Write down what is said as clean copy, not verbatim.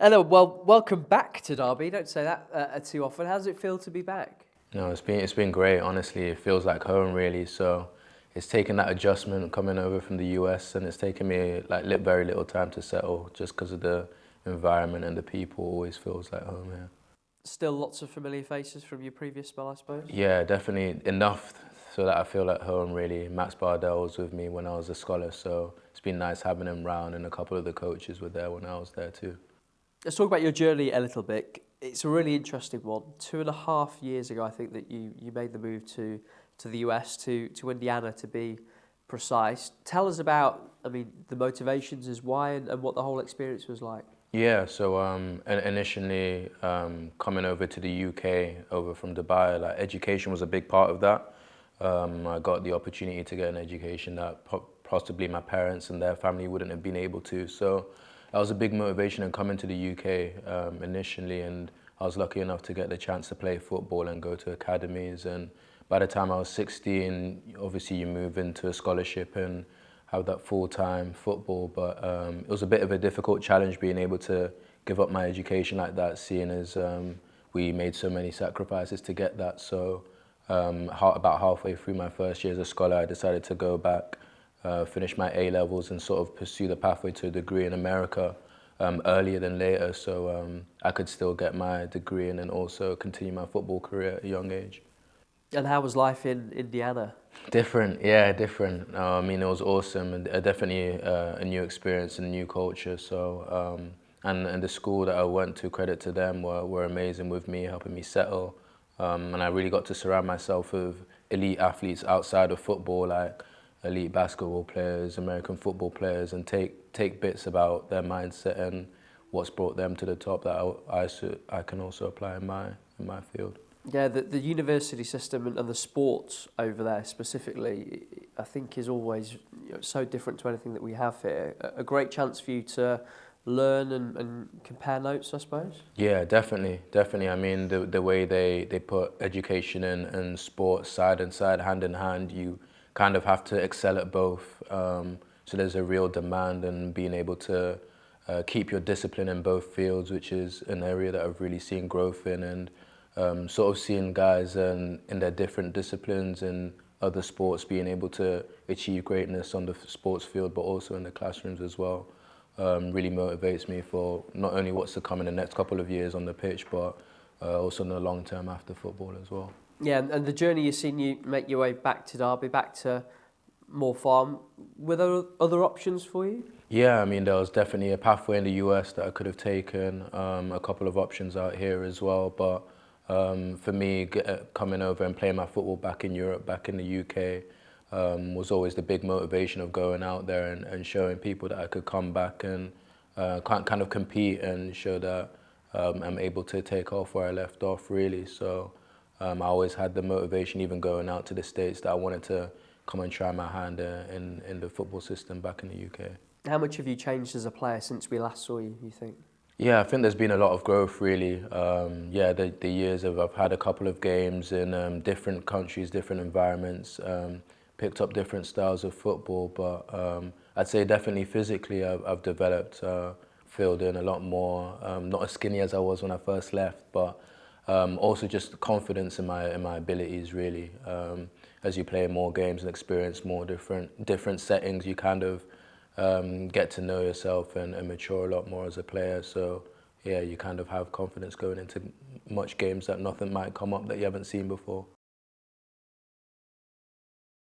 Hello, well, welcome back to Derby. Don't say that too often. How does it feel to be back? No, it's been great. Honestly, it feels like home really. So it's taken that adjustment coming over from the US, and it's taken me like very little time to settle, just because of the environment and the people. Always feels like home here. Still lots of familiar faces from your previous spell, I suppose. Yeah, definitely enough so that I feel at home really. Max Bardell was with me when I was a scholar, so it's been nice having him round, and a couple of the coaches were there when I was there too. Let's talk about your journey a little bit. It's a really interesting one. 2.5 years ago, I think that you made the move to the US, to Indiana to be precise. Tell us about, the motivations is why and what the whole experience was like. Yeah, so initially coming over to the UK, over from Dubai, like education was a big part of that. I got the opportunity to get an education that possibly my parents and their family wouldn't have been able to. So that was a big motivation in coming to the UK initially, and I was lucky enough to get the chance to play football and go to academies. And by the time I was 16, obviously you move into a scholarship and have that full-time football, but it was a bit of a difficult challenge being able to give up my education like that, seeing as we made so many sacrifices to get that. So about halfway through my first year as a scholar, I decided to go back, finish my A-levels and sort of pursue the pathway to a degree in America earlier than later, so I could still get my degree and then also continue my football career at a young age. And how was life in Indiana? Different, yeah, different. I mean, it was awesome and definitely a new experience and a new culture. So, and the school that I went to, credit to them, were amazing with me, helping me settle. And I really got to surround myself with elite athletes outside of football, like elite basketball players, American football players, and take bits about their mindset and what's brought them to the top that I can also apply in my field. Yeah, the university system and the sports over there specifically, I think is always so different to anything that we have here. A great chance for you to learn and compare notes, I suppose. Yeah, definitely, definitely. I mean, the way they put education and sports side and side, hand in hand, you kind of have to excel at both. So there's a real demand and being able to keep your discipline in both fields, which is an area that I've really seen growth in, and sort of seeing guys in their different disciplines and other sports being able to achieve greatness on the sports field, but also in the classrooms as well. Really motivates me for not only what's to come in the next couple of years on the pitch, but also in the long term after football as well. Yeah, and the journey you've seen you make your way back to Derby, back to more farm. Were there other options for you? Yeah, I mean, there was definitely a pathway in the US that I could have taken, a couple of options out here as well, but for me, coming over and playing my football back in Europe, back in the UK, was always the big motivation of going out there and showing people that I could come back and kind of compete and show that I'm able to take off where I left off, really. So I always had the motivation, even going out to the States, that I wanted to come and try my hand in the football system back in the UK. How much have you changed as a player since we last saw you, you think? Yeah, I think there's been a lot of growth, really. Yeah, the years of I've had a couple of games in different countries, different environments, picked up different styles of football, but I'd say definitely physically I've developed, filled in a lot more. Not as skinny as I was when I first left, but also just confidence in my abilities, really. As you play more games and experience more different settings, you kind of get to know yourself and mature a lot more as a player. So yeah, you kind of have confidence going into much games that nothing might come up that you haven't seen before.